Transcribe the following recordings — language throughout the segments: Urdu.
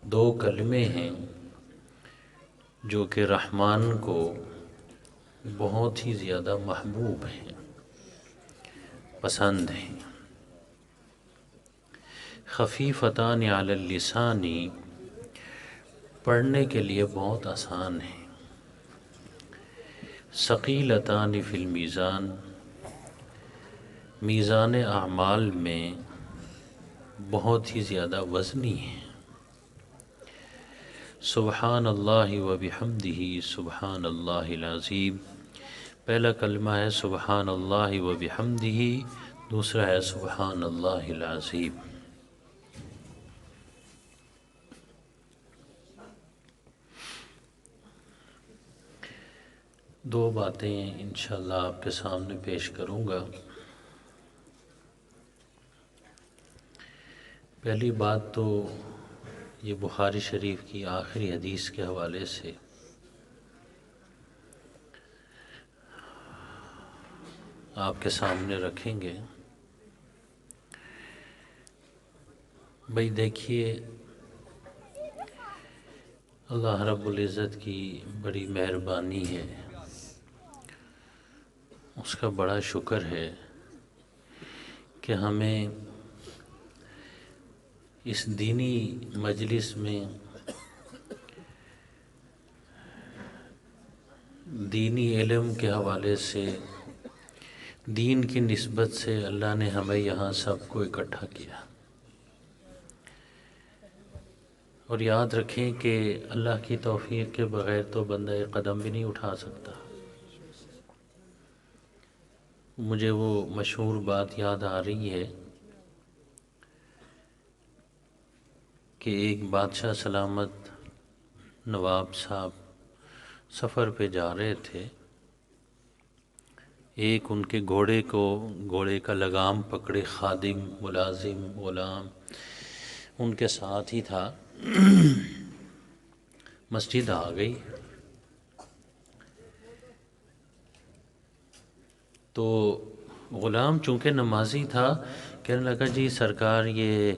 دو کلمے ہیں جو کہ رحمان کو بہت ہی زیادہ محبوب ہیں، پسند ہیں۔ خفیفتان علی اللسان، پڑھنے کے لیے بہت آسان ہیں۔ ثقیلتان فی المیزان، میزان اعمال میں بہت ہی زیادہ وزنی ہیں۔ سبحان اللہ و بحمدہ سبحان اللہ العظیم، پہلا کلمہ ہے سبحان اللہ و بحمدہ، دوسرا ہے سبحان اللہ العظیم۔ دو باتیں انشاءاللہ آپ کے سامنے پیش کروں گا۔ پہلی بات تو یہ بخاری شریف کی آخری حدیث کے حوالے سے آپ کے سامنے رکھیں گے۔ بھئی دیکھیے، اللہ رب العزت کی بڑی مہربانی ہے، اس کا بڑا شکر ہے کہ ہمیں اس دینی مجلس میں دینی علم کے حوالے سے، دین کی نسبت سے اللہ نے ہمیں یہاں سب کو اکٹھا کیا۔ اور یاد رکھیں کہ اللہ کی توفیق کے بغیر تو بندہ ایک قدم بھی نہیں اٹھا سکتا۔ مجھے وہ مشہور بات یاد آ رہی ہے کہ ایک بادشاہ سلامت نواب صاحب سفر پہ جا رہے تھے۔ ایک ان کے گھوڑے کا لگام پکڑے خادم، ملازم، غلام ان کے ساتھ ہی تھا۔ مسجد آ گئی تو غلام چونکہ نمازی تھا، کہنے لگا جی سرکار یہ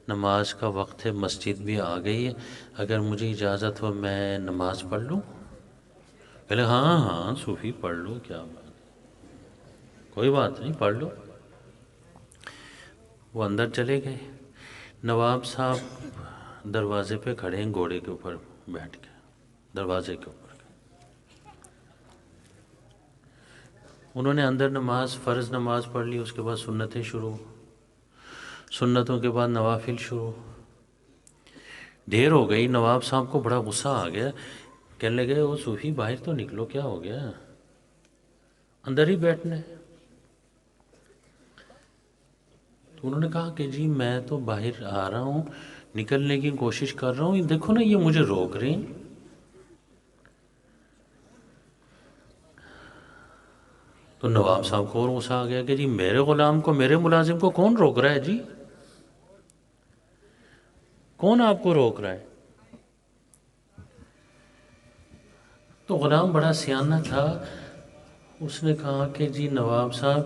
نماز کا وقت ہے، مسجد بھی آ گئی ہے، اگر مجھے اجازت ہو میں نماز پڑھ لوں؟ کہنے لگا ہاں ہاں صوفی پڑھ لو، کیا بات، کوئی بات نہیں پڑھ لو۔ وہ اندر چلے گئے۔ نواب صاحب دروازے پہ کھڑے ہیں، گھوڑے کے اوپر بیٹھ کے دروازے کے اوپر۔ انہوں نے اندر نماز، فرض نماز پڑھ لی، اس کے بعد سنتیں شروع، سنتوں کے بعد نوافل شروع۔ دیر ہو گئی، نواب صاحب کو بڑا غصہ آ گیا، کہنے لگے وہ صوفی باہر تو نکلو، کیا ہو گیا، اندر ہی بیٹھنا ہے۔ تو انہوں نے کہا کہ جی میں تو باہر آ رہا ہوں، نکلنے کی کوشش کر رہا ہوں، دیکھو نا یہ مجھے روک رہے ہیں۔ تو نواب صاحب کو اور غصہ آ گیا کہ جی میرے غلام کو، میرے ملازم کو کون روک رہا ہے جی، کون آپ کو روک رہا ہے؟ تو غلام بڑا سیانہ تھا، اس نے کہا کہ جی نواب صاحب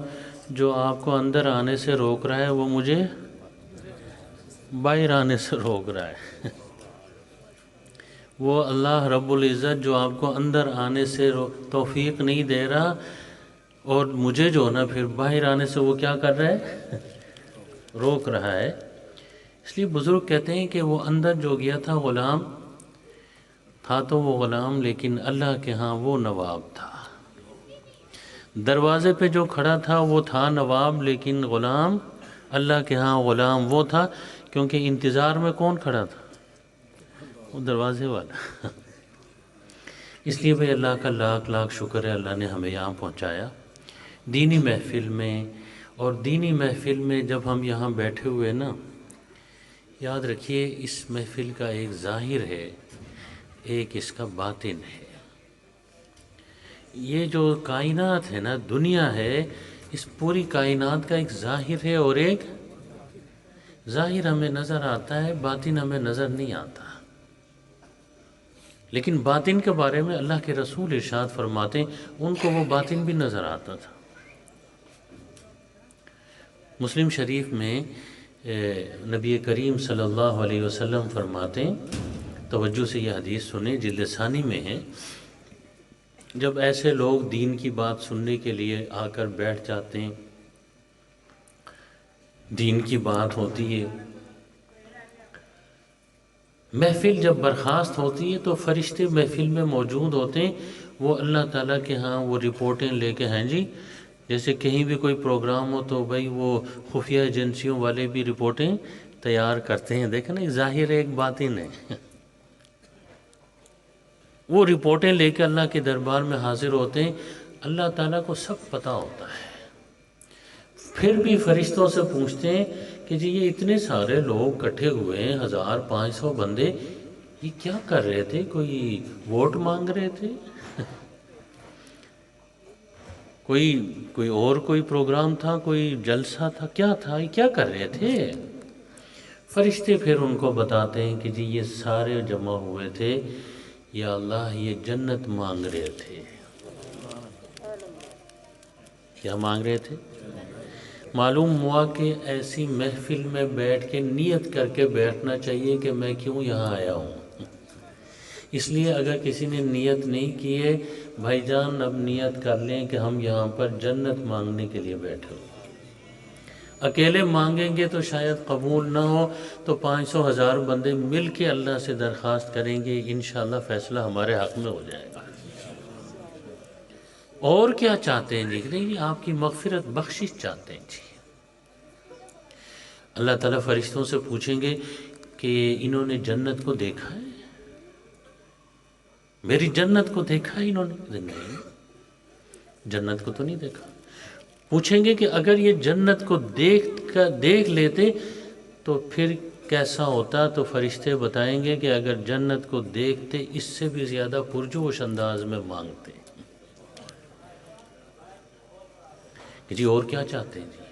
جو آپ کو اندر آنے سے روک رہا ہے وہ مجھے باہر آنے سے روک رہا ہے۔ وہ اللہ رب العزت جو آپ کو اندر آنے سے توفیق نہیں دے رہا، اور مجھے جو نا پھر باہر آنے سے وہ کیا کر رہا ہے، روک رہا ہے۔ اس لیے بزرگ کہتے ہیں کہ وہ اندر جو گیا تھا غلام تھا تو وہ غلام، لیکن اللہ کے ہاں وہ نواب تھا۔ دروازے پہ جو کھڑا تھا وہ تھا نواب، لیکن غلام اللہ کے ہاں غلام وہ تھا، کیونکہ انتظار میں کون کھڑا تھا، وہ دروازے والا۔ اس لیے بھائی اللہ کا لاکھ لاکھ شکر ہے، اللہ نے ہمیں یہاں پہنچایا دینی محفل میں۔ اور دینی محفل میں جب ہم یہاں بیٹھے ہوئے نا، یاد رکھیے اس محفل کا ایک ظاہر ہے، ایک اس کا باطن ہے۔ یہ جو کائنات ہے نا، دنیا ہے، اس پوری کائنات کا ایک ظاہر ہے، اور ایک ظاہر ہمیں نظر آتا ہے، باطن ہمیں نظر نہیں آتا۔ لیکن باطن کے بارے میں اللہ کے رسول ارشاد فرماتے ہیں ان کو وہ باطن بھی نظر آتا تھا۔ مسلم شریف میں نبی کریم صلی اللہ علیہ وسلم فرماتے ہیں توجہ سے یہ حدیث سنیں، جلد ثانی میں ہے۔ جب ایسے لوگ دین کی بات سننے کے لیے آ کر بیٹھ جاتے ہیں، دین کی بات ہوتی ہے، محفل جب برخاست ہوتی ہے تو فرشتے محفل میں موجود ہوتے ہیں، وہ اللہ تعالیٰ کے ہاں وہ رپورٹیں لے کے ہیں جی، جیسے کہیں بھی کوئی پروگرام ہو تو بھائی وہ خفیہ ایجنسیوں والے بھی رپورٹیں تیار کرتے ہیں، دیکھیں نا، ظاہر ایک باطن ہے۔ وہ رپورٹیں لے کے اللہ کے دربار میں حاضر ہوتے ہیں، اللہ تعالیٰ کو سب پتہ ہوتا ہے، پھر بھی فرشتوں سے پوچھتے ہیں کہ جی یہ اتنے سارے لوگ کٹھے ہوئے ہیں، 1500 بندے، یہ کیا کر رہے تھے؟ کوئی ووٹ مانگ رہے تھے؟ کوئی پروگرام تھا، کوئی جلسہ تھا، کیا تھا؟ یہ کیا کر رہے تھے؟ فرشتے پھر ان کو بتاتے ہیں کہ جی یہ سارے جمع ہوئے تھے، یا اللہ یہ جنت مانگ رہے تھے۔ کیا مانگ رہے تھے؟ معلوم ہوا کہ ایسی محفل میں بیٹھ کے نیت کر کے بیٹھنا چاہیے کہ میں کیوں یہاں آیا ہوں۔ اس لیے اگر کسی نے نیت نہیں کی ہے، بھائی جان اب نیت کر لیں کہ ہم یہاں پر جنت مانگنے کے لیے بیٹھے ہو۔ اکیلے مانگیں گے تو شاید قبول نہ ہو، تو 500,000 بندے مل کے اللہ سے درخواست کریں گے، انشاءاللہ فیصلہ ہمارے حق میں ہو جائے گا۔ اور کیا چاہتے ہیں جی؟ نہیں، آپ کی مغفرت، بخشش چاہتے ہیں جی۔ اللہ تعالیٰ فرشتوں سے پوچھیں گے کہ انہوں نے جنت کو دیکھا ہے؟ میری جنت کو دیکھا ہے انہوں نے؟ نہیں، جنت کو تو نہیں دیکھا۔ پوچھیں گے کہ اگر یہ جنت کو دیکھ لیتے تو پھر کیسا ہوتا؟ تو فرشتے بتائیں گے کہ اگر جنت کو دیکھتے اس سے بھی زیادہ پرجوش انداز میں مانگتے کہ جی اور کیا چاہتے ہیں جی؟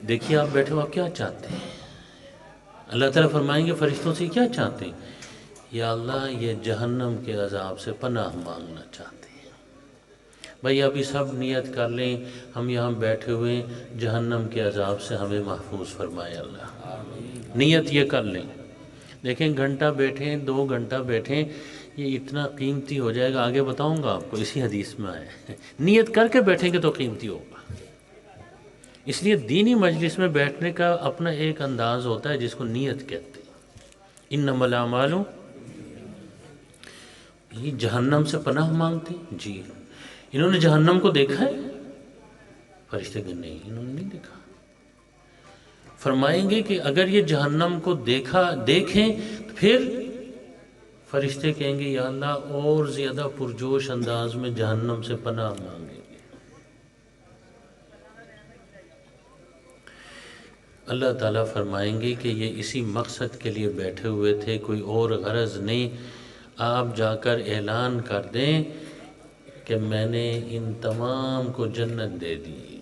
دیکھیے آپ بیٹھے ہو، آپ کیا چاہتے ہیں؟ اللہ تعالیٰ فرمائیں گے فرشتوں سے کیا چاہتے ہیں؟ یا اللہ یہ جہنم کے عذاب سے پناہ مانگنا چاہتے ہیں۔ بھائی ابھی سب نیت کر لیں، ہم یہاں بیٹھے ہوئے ہیں، جہنم کے عذاب سے ہمیں محفوظ فرمائے اللہ۔ نیت یہ کر لیں، دیکھیں گھنٹہ بیٹھیں، 2 گھنٹہ بیٹھیں، یہ اتنا قیمتی ہو جائے گا، آگے بتاؤں گا آپ کو، اسی حدیث میں آئے۔ نیت کر کے بیٹھیں گے تو قیمتی ہوگا۔ اس لیے دینی مجلس میں بیٹھنے کا اپنا ایک انداز ہوتا ہے جس کو نیت کہتے ہیں۔ انما الاعمال، یہ جہنم سے پناہ مانگتے ہیں جی، انہوں نے جہنم کو دیکھا ہے؟ فرشتے کہ نہیں، انہوں نے نہیں دیکھا۔ فرمائیں گے کہ اگر یہ جہنم کو دیکھیں تو پھر فرشتے کہیں گے یا اللہ اور زیادہ پرجوش انداز میں جہنم سے پناہ مانگیں گے۔ اللہ تعالیٰ فرمائیں گے کہ یہ اسی مقصد کے لیے بیٹھے ہوئے تھے، کوئی اور غرض نہیں، آپ جا کر اعلان کر دیں کہ میں نے ان تمام کو جنت دے دی،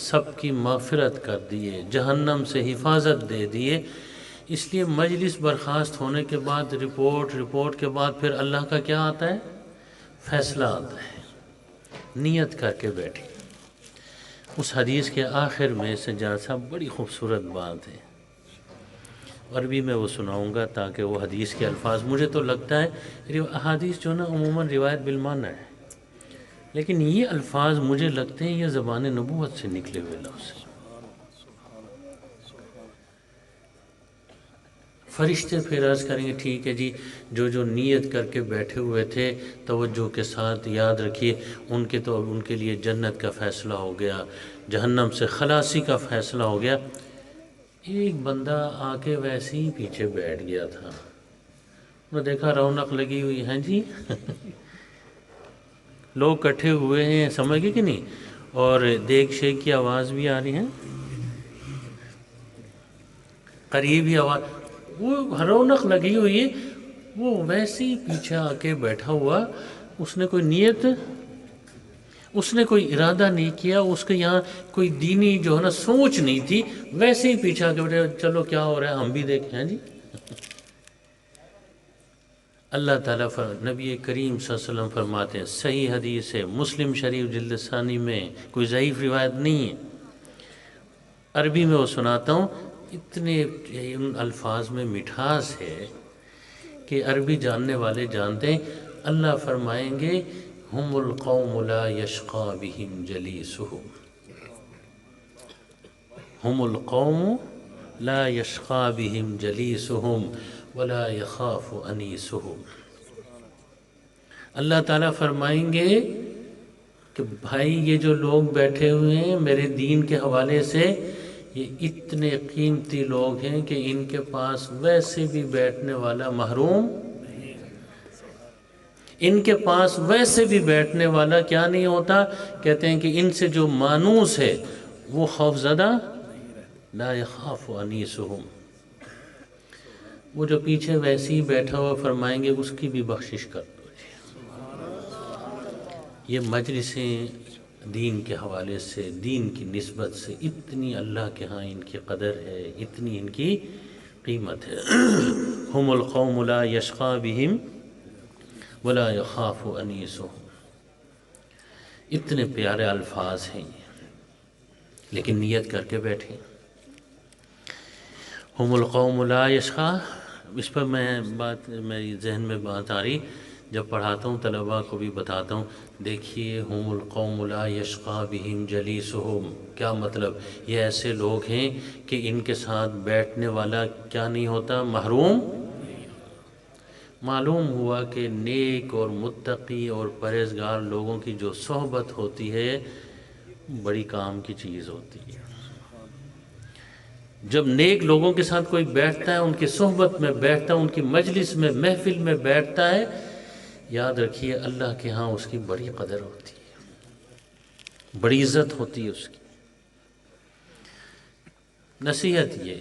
سب کی مغفرت کر دیے، جہنم سے حفاظت دے دیے۔ اس لیے مجلس برخاست ہونے کے بعد رپورٹ کے بعد پھر اللہ کا کیا آتا ہے؟ فیصلہ آتا ہے۔ نیت کر کے بیٹھیں۔ اس حدیث کے آخر میں سجاد صاحب بڑی خوبصورت بات ہے، عربی میں وہ سناؤں گا تاکہ وہ حدیث کے الفاظ، مجھے تو لگتا ہے احادیث جو نا عموماً روایت بالمعنی ہے، لیکن یہ الفاظ مجھے لگتے ہیں یہ زبان نبوت سے نکلے ہوئے لفظ ہیں۔ فرشتے پھر عرض کریں گے ٹھیک ہے جی، جو نیت کر کے بیٹھے ہوئے تھے توجہ کے ساتھ یاد رکھیے، ان کے لیے جنت کا فیصلہ ہو گیا، جہنم سے خلاصی کا فیصلہ ہو گیا۔ ایک بندہ آ کے ویسے ہی پیچھے بیٹھ گیا تھا، انہوں نے دیکھا رونق لگی ہوئی ہے جی، لوگ کٹھے ہوئے ہیں، سمجھ گئے کہ نہیں، اور دیگ شیک کی آواز بھی آ رہی ہے، قریب ہی آواز، وہ رونق لگی ہوئی ہے، وہ ویسے ہی پیچھے آ کے بیٹھا ہوا، اس نے کوئی نیت، اس نے کوئی ارادہ نہیں کیا، اس کے یہاں کوئی دینی جو ہے نا سوچ نہیں تھی، ویسے ہی پیچھے آ کے بیٹھے، چلو کیا ہو رہا ہے ہم بھی دیکھیں جی۔ اللہ تعالیٰ نبی کریم صلی اللہ علیہ وسلم فرماتے ہیں، صحیح حدیث ہے، مسلم شریف جلد ثانی میں، کوئی ضعیف روایت نہیں ہے، عربی میں وہ سناتا ہوں، اتنے ان الفاظ میں مٹھاس ہے کہ عربی جاننے والے جانتے ہیں. اللہ فرمائیں گے ہم القوم لا یشقا بہم جلیسہم، ہم القوم لا یشقا بہم جلیسہم ولا یخاف انیسہم. اللہ تعالیٰ فرمائیں گے کہ بھائی یہ جو لوگ بیٹھے ہوئے ہیں میرے دین کے حوالے سے، یہ اتنے قیمتی لوگ ہیں کہ ان کے پاس ویسے بھی بیٹھنے والا محروم، ان کے پاس ویسے بھی بیٹھنے والا کیا نہیں ہوتا. کہتے ہیں کہ ان سے جو مانوس ہے وہ خوف زدہ لا یخاف انیسہم. وہ جو پیچھے ویسے ہی بیٹھا ہوا فرمائیں گے اس کی بھی بخشش کر دو. یہ مجلسیں دین کے حوالے سے، دین کی نسبت سے اتنی اللہ کے ہاں ان کی قدر ہے، اتنی ان کی قیمت ہے. ہم القوم لا یشقا بہم ولا یخاف انیسہم. اتنے پیارے الفاظ ہیں یہ، لیکن نیت کر کے بیٹھیں. ہم القوم لا یشقا، اس پر میں بات، میری ذہن میں بات آ رہی، جب پڑھاتا ہوں طلباء کو بھی بتاتا ہوں. دیکھیے ہم القوم لا یشقا بہم جلیسہم، کیا مطلب؟ یہ ایسے لوگ ہیں کہ ان کے ساتھ بیٹھنے والا کیا نہیں ہوتا، محروم. معلوم ہوا کہ نیک اور متقی اور پرہیزگار لوگوں کی جو صحبت ہوتی ہے بڑی کام کی چیز ہوتی ہے. جب نیک لوگوں کے ساتھ کوئی بیٹھتا ہے، ان کی صحبت میں بیٹھتا ہے، ان کی مجلس میں محفل میں بیٹھتا ہے، یاد رکھیے اللہ کے ہاں اس کی بڑی قدر ہوتی ہے، بڑی عزت ہوتی ہے اس کی. نصیحت یہ،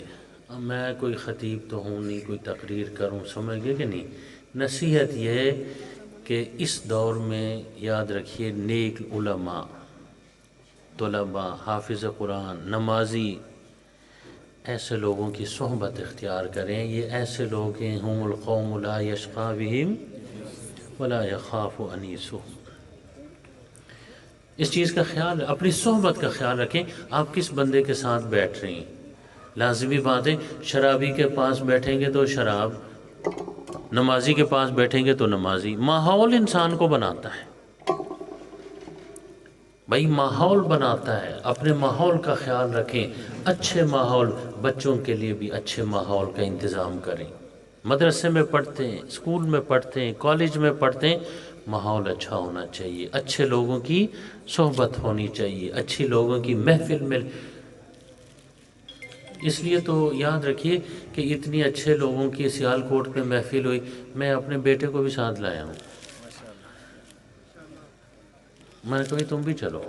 اب میں کوئی خطیب تو ہوں نہیں کوئی تقریر کروں، سمجھ گئے کہ نہیں. نصیحت یہ ہے کہ اس دور میں یاد رکھیے نیک علماء، طلباء، حافظ قرآن، نمازی، ایسے لوگوں کی صحبت اختیار کریں. یہ ایسے لوگ ہیں ہم القوم لا یشقا بہم ولا یخاف انیسہم. اس چیز کا خیال، اپنی صحبت کا خیال رکھیں. آپ کس بندے کے ساتھ بیٹھ رہے ہیں؟ لازمی بات ہے شرابی کے پاس بیٹھیں گے تو شراب، نمازی کے پاس بیٹھیں گے تو نمازی. ماحول انسان کو بناتا ہے بھائی، ماحول بناتا ہے. اپنے ماحول کا خیال رکھیں. اچھے ماحول، بچوں کے لیے بھی اچھے ماحول کا انتظام کریں. مدرسے میں پڑھتے ہیں، اسکول میں پڑھتے ہیں، کالج میں پڑھتے ہیں، ماحول اچھا ہونا چاہیے، اچھے لوگوں کی صحبت ہونی چاہیے، اچھی لوگوں کی محفل میں. اس لیے تو یاد رکھیے کہ اتنی اچھے لوگوں کی سیال کوٹ میں محفل ہوئی. میں اپنے بیٹے کو بھی ساتھ لایا ہوں. میں نے کہا تم بھی چلو،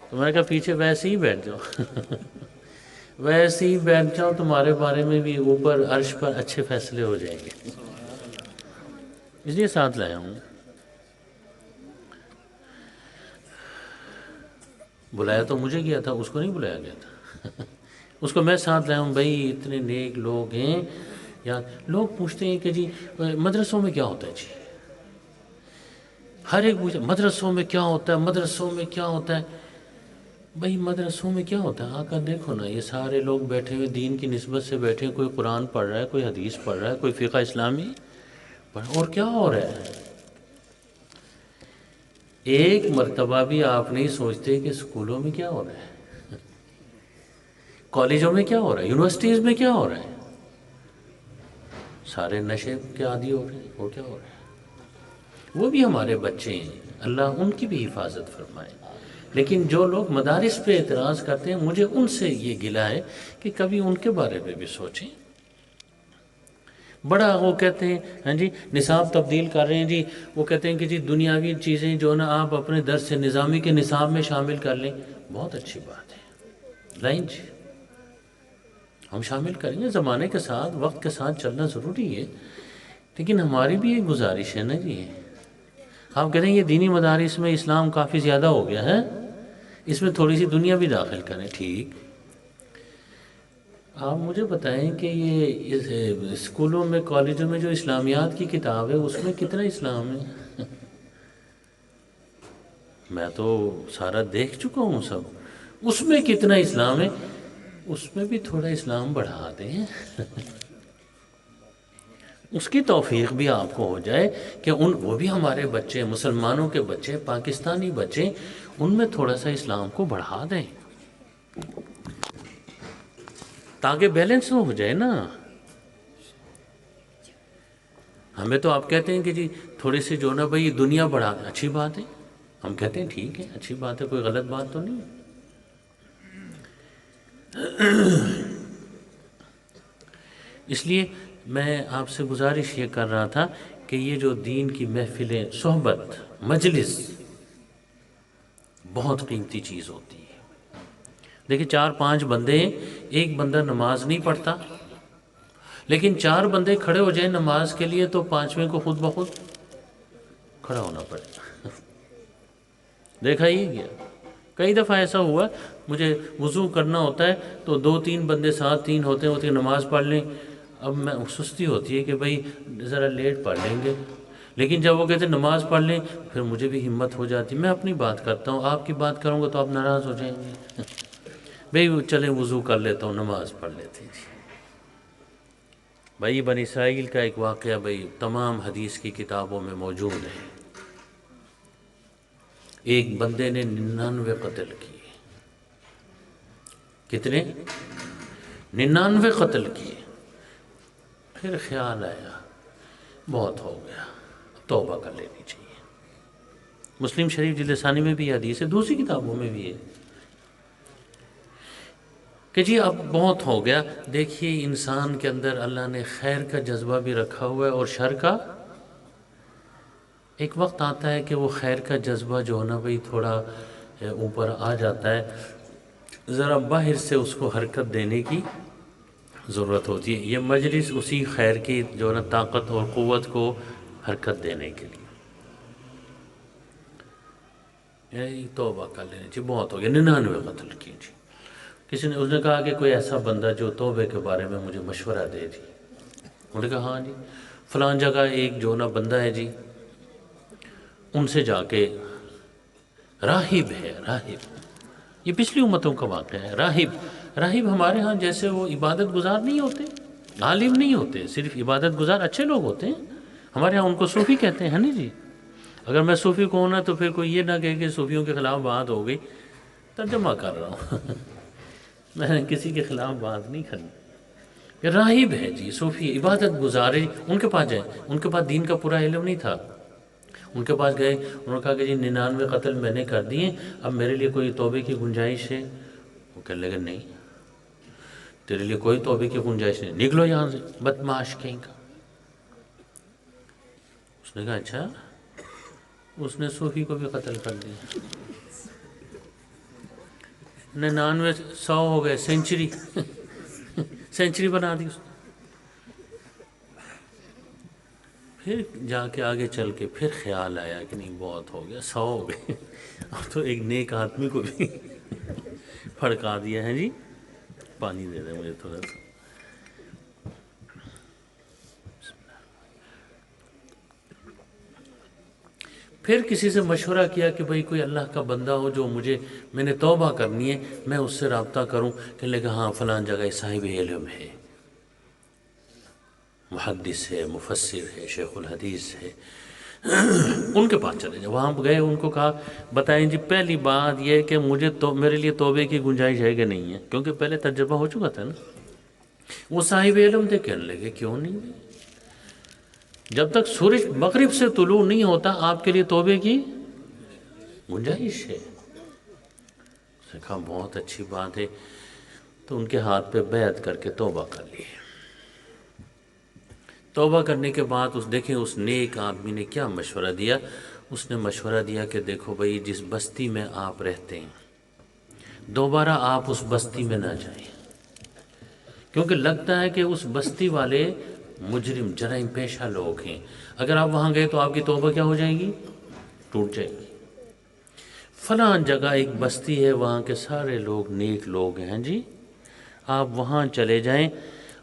تو میں نے کہا پیچھے ویسے ہی بیٹھ جاؤ ویسے ہی بیٹھ جاؤ، تمہارے بارے میں بھی اوپر عرش پر اچھے فیصلے ہو جائیں گے، اس لیے ساتھ لایا ہوں. بلایا تو مجھے گیا تھا، اس کو نہیں بلایا گیا تھا اس کو میں ساتھ لایا ہوں. بھائی اتنے نیک لوگ ہیں. یا لوگ پوچھتے ہیں کہ جی مدرسوں میں کیا ہوتا ہے؟ جی ہر ایک پوچھتا مدرسوں میں کیا ہوتا ہے، مدرسوں میں کیا ہوتا ہے. بھائی مدرسوں میں کیا ہوتا ہے؟ آ کر دیکھو نا، یہ سارے لوگ بیٹھے ہوئے دین کی نسبت سے بیٹھے ہیں. کوئی قرآن پڑھ رہا ہے، کوئی حدیث پڑھ رہا ہے، کوئی فقہ اسلامی پڑھ، اور کیا ہو رہا ہے. ایک مرتبہ بھی آپ نہیں سوچتے کہ اسکولوں میں کیا ہو رہا ہے، کالجوں میں کیا ہو رہا ہے، یونیورسٹیز میں کیا ہو رہا ہے. سارے نشے کے عادی ہو رہے ہیں. وہ کیا ہو رہا ہے؟ وہ بھی ہمارے بچے ہیں، اللہ ان کی بھی حفاظت فرمائے. لیکن جو لوگ مدارس پہ اعتراض کرتے ہیں، مجھے ان سے یہ گلہ ہے کہ کبھی ان کے بارے میں بھی سوچیں. بڑا وہ کہتے ہیں ہاں جی نصاب تبدیل کر رہے ہیں جی، وہ کہتے ہیں کہ جی دنیاوی چیزیں جو نا آپ اپنے درس نظامی کے نصاب میں شامل کر لیں. بہت اچھی بات ہے، لائن جی ہم شامل کریں گے. زمانے کے ساتھ، وقت کے ساتھ چلنا ضروری ہے. لیکن ہماری بھی ایک گزارش ہے نا جی، آپ کہتے ہیں یہ دینی مدارس میں اسلام کافی زیادہ ہو گیا ہے، اس میں تھوڑی سی دنیا بھی داخل کریں. ٹھیک، آپ مجھے بتائیں کہ یہ اسکولوں میں، کالجوں میں جو اسلامیات کی کتاب ہے اس میں کتنا اسلام ہے؟ میں تو سارا دیکھ چکا ہوں سب، اس میں کتنا اسلام ہے. اس میں بھی تھوڑا اسلام بڑھا دیں، اس کی توفیق بھی آپ کو ہو جائے کہ وہ بھی ہمارے بچے، مسلمانوں کے بچے، پاکستانی بچے، ان میں تھوڑا سا اسلام کو بڑھا دیں تاکہ بیلنس ہو جائے نا۔ ہمیں تو آپ کہتے ہیں کہ جی تھوڑی سی جو نا بھائی دنیا بڑھا دیں، اچھی بات ہے، ہم کہتے ہیں ٹھیک ہے، اچھی بات ہے، کوئی غلط بات تو نہیں۔ اس لیے میں آپ سے گزارش یہ کر رہا تھا کہ یہ جو دین کی محفلیں، صحبت، مجلس بہت قیمتی چیز ہوتی ہے۔ دیکھیں 4-5 بندے ہیں، ایک بندہ نماز نہیں پڑھتا، لیکن 4 بندے کھڑے ہو جائیں نماز کے لیے تو 5ویں کو خود بخود کھڑا ہونا پڑے گا۔ دیکھا ہی گیا، کئی دفعہ ایسا ہوا، مجھے وضو کرنا ہوتا ہے تو 2-3 بندے ساتھ 3 ہوتے ہیں نماز پڑھ لیں، اب میں سستی ہوتی ہے کہ بھئی ذرا لیٹ پڑھ لیں گے، لیکن جب وہ کہتے ہیں نماز پڑھ لیں پھر مجھے بھی ہمت ہو جاتی، میں اپنی بات کرتا ہوں، آپ کی بات کروں گا تو آپ ناراض ہو جائیں گے، بھئی چلیں وضو کر لیتا ہوں، نماز پڑھ لیتے ہیں۔ بھئی بنی اسرائیل کا ایک واقعہ بھئی تمام حدیث کی کتابوں میں موجود ہے۔ ایک بندے نے 99 قتل کیے۔ کتنے؟ 99 قتل کیے۔ پھر خیال آیا بہت ہو گیا، توبہ کر لینی چاہیے۔ مسلم شریف جلد ثانی میں بھی حدیث ہے، دوسری کتابوں میں بھی ہے کہ جی اب بہت ہو گیا۔ دیکھیے انسان کے اندر اللہ نے خیر کا جذبہ بھی رکھا ہوا ہے اور شر کا۔ ایک وقت آتا ہے کہ وہ خیر کا جذبہ جو ہے نا بھئی تھوڑا اوپر آ جاتا ہے، ذرا باہر سے اس کو حرکت دینے کی ضرورت ہوتی ہے۔ یہ مجلس اسی خیر کی جو ہے نا طاقت اور قوت کو حرکت دینے کے لیے۔ توبہ کر لینے چاہیے، بہت ہو گیا، 99 قتل کیے جی۔ کسی نے اس نے کہا کہ کوئی ایسا بندہ جو توبے کے بارے میں مجھے مشورہ دے جی۔ انہوں نے کہا ہاں جی، فلان جگہ ایک جو نا بندہ ہے جی، ان سے جا کے، راہب ہے، راہب، یہ پچھلی امتوں کا واقعہ ہے۔ راہب ہمارے ہاں جیسے وہ عبادت گزار نہیں ہوتے، عالم نہیں ہوتے، صرف عبادت گزار اچھے لوگ ہوتے ہیں، ہمارے ہاں ان کو صوفی کہتے ہیں نا جی۔ اگر میں صوفی کو ہونا تو پھر کوئی یہ نہ کہے کہ صوفیوں کے خلاف بات ہو گئی، ترجمہ کر رہا ہوں میں نے کسی کے خلاف بات نہیں کرنی۔ راہب ہے جی، صوفی، عبادت گزارے، ان کے پاس جائیں، ان کے پاس دین کا پورا علم نہیں تھا، ان کے پاس گئے، انہوں نے کہا کہ جی 99 قتل میں نے کر دیے، اب میرے لیے کوئی توبے کی گنجائش ہے؟ وہ کہنے لگے نہیں، تیرے لیے کوئی توبے کی گنجائش نہیں، نکلو یہاں سے بدمعاش کہیں کا۔ اس نے کہا اچھا، اس نے صوفی کو بھی قتل کر دیا۔ 99 100 ہو گئے، سینچری بنا دی اس نے۔ پھر جا کے آگے چل کے پھر خیال آیا کہ نہیں بہت ہو گیا، 100 ہو گئے، اب تو ایک نیک آدمی کو بھی پھڑکا دیا ہے جی۔ پانی دے دیں مجھے تھوڑا سا۔ پھر کسی سے مشورہ کیا کہ بھئی کوئی اللہ کا بندہ ہو جو میں نے توبہ کرنی ہے، میں اس سے رابطہ کروں، کہ لے کہ ہاں فلان جگہ صاحب علم ہے، محدث ہے، مفسر ہے، شیخ الحدیث ہے، ان کے پاس چلے جائیں۔ وہاں گئے، ان کو کہا بتائیں جی پہلی بات یہ کہ میرے لیے توبے کی گنجائش ہے کہ نہیں ہے، کیونکہ پہلے تجربہ ہو چکا تھا نا۔ وہ صاحب علم تھے، کہنے لگے کیوں نہیں، جب تک سورج مغرب سے طلوع نہیں ہوتا آپ کے لیے توبے کی گنجائش ہے۔ اس نے کہا بہت اچھی بات ہے، تو ان کے ہاتھ پہ بیعت کر کے توبہ کر لی۔ توبہ کرنے کے بعد دیکھیں اس نیک آدمی نے کیا مشورہ دیا۔ اس نے مشورہ دیا کہ دیکھو بھئی جس بستی میں آپ رہتے ہیں دوبارہ آپ اس بستی میں نہ جائیں، کیونکہ لگتا ہے کہ اس بستی والے مجرم، جرائم پیشہ لوگ ہیں، اگر آپ وہاں گئے تو آپ کی توبہ کیا ہو جائے گی، ٹوٹ جائے گی۔ فلان جگہ ایک بستی ہے، وہاں کے سارے لوگ نیک لوگ ہیں جی، آپ وہاں چلے جائیں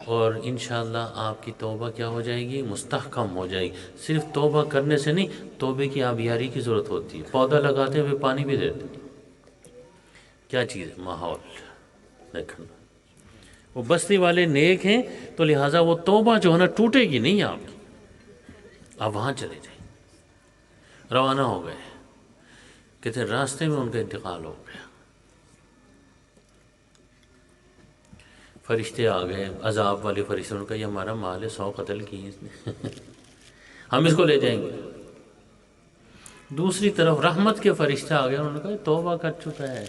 اور انشاءاللہ آپ کی توبہ کیا ہو جائے گی، مستحکم ہو جائے گی۔ صرف توبہ کرنے سے نہیں، توبے کی آبیاری کی ضرورت ہوتی ہے، پودا لگاتے ہوئے پانی بھی دیتے ہیں۔ کیا چیز ہے، ماحول دیکھنا۔ وہ بستی والے نیک ہیں تو لہٰذا وہ توبہ جو ہے نا ٹوٹے گی نہیں آپ کی. آپ وہاں چلے جائیں. روانہ ہو گئے. کہتے راستے میں ان کا انتقال ہو گیا. فرشتے آ گئے، عذاب والے فرشتے. ان کا یہ ہمارا مال ہے، 100 قتل کیے اس نے ہم اس کو لے جائیں گے. دوسری طرف رحمت کے فرشتے آ گئے. انہوں نے کہا توبہ کر چکا ہے،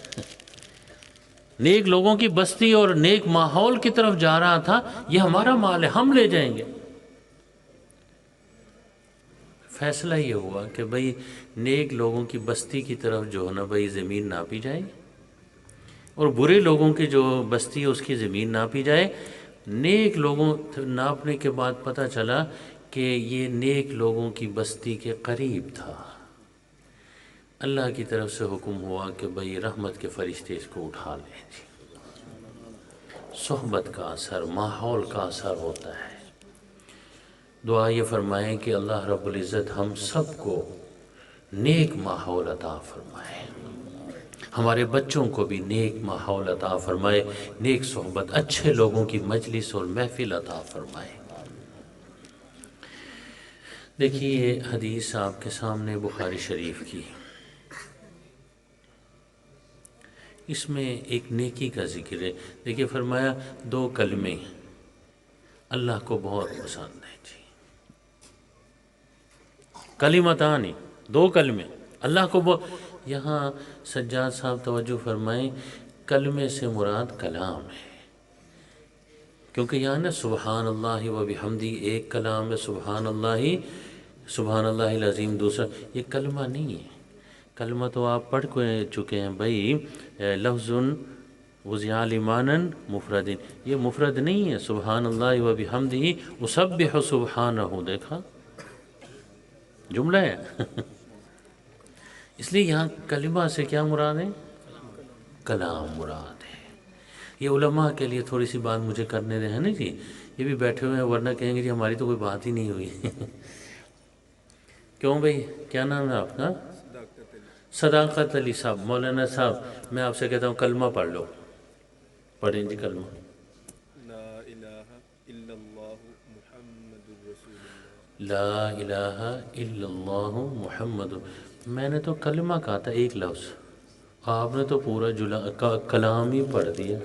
نیک لوگوں کی بستی اور نیک ماحول کی طرف جا رہا تھا، یہ ہمارا مال ہے، ہم لے جائیں گے. فیصلہ یہ ہوا کہ بھئی نیک لوگوں کی بستی کی طرف جو ہے نا بھئی زمین ناپی جائے، اور برے لوگوں کی جو بستی ہے اس کی زمین ناپی جائے. نیک لوگوں ناپنے کے بعد پتہ چلا کہ یہ نیک لوگوں کی بستی کے قریب تھا. اللہ کی طرف سے حکم ہوا کہ بھئی رحمت کے فرشتے اس کو اٹھا لیں. صحبت کا اثر، ماحول کا اثر ہوتا ہے. دعا یہ فرمائیں کہ اللہ رب العزت ہم سب کو نیک ماحول عطا فرمائے، ہمارے بچوں کو بھی نیک ماحول عطا فرمائے، نیک صحبت، اچھے لوگوں کی مجلس اور محفل عطا فرمائے. دیکھیے یہ حدیث آپ کے سامنے بخاری شریف کی. اس میں ایک نیکی کا ذکر ہے. دیکھیے فرمایا 2 کلمے اللہ کو بہت پسند ہیں جی. کلمتان، 2 کلمے اللہ کو یہاں سجاد صاحب توجہ فرمائیں، کلمے سے مراد کلام ہے. کیونکہ یہاں نا سبحان اللہ و بحمدی ایک کلام ہے، سبحان اللہ العظیم دوسرا. یہ کلمہ نہیں ہے. کلمہ تو آپ پڑھ چکے ہیں بھائی، لفظ وضع لمانا مفرد، یہ مفرد نہیں ہے. سبحان اللہ و بحمدہ اسبح سبحانہ، دیکھا جملہ ہے اس لیے یہاں کلمہ سے کیا مراد ہے؟ کلام مراد ہے. یہ علماء کے لیے تھوڑی سی بات مجھے کرنے دیں، ہے نا جی. یہ بھی بیٹھے ہوئے ہیں، ورنہ کہیں گے جی ہماری تو کوئی بات ہی نہیں ہوئی کیوں بھائی؟ کیا نام ہے آپ کا؟ صداقت علی صاحب. مولانا صاحب میں آپ سے کہتا ہوں کلمہ پڑھ لو. پڑھیں جی کلمہ. لا الہ الا اللہ محمد رسول اللہ. لا الہ الا اللہ محمد. میں نے تو کلمہ کہا تھا ایک لفظ، آپ نے تو پورا کلام ہی پڑھ دیا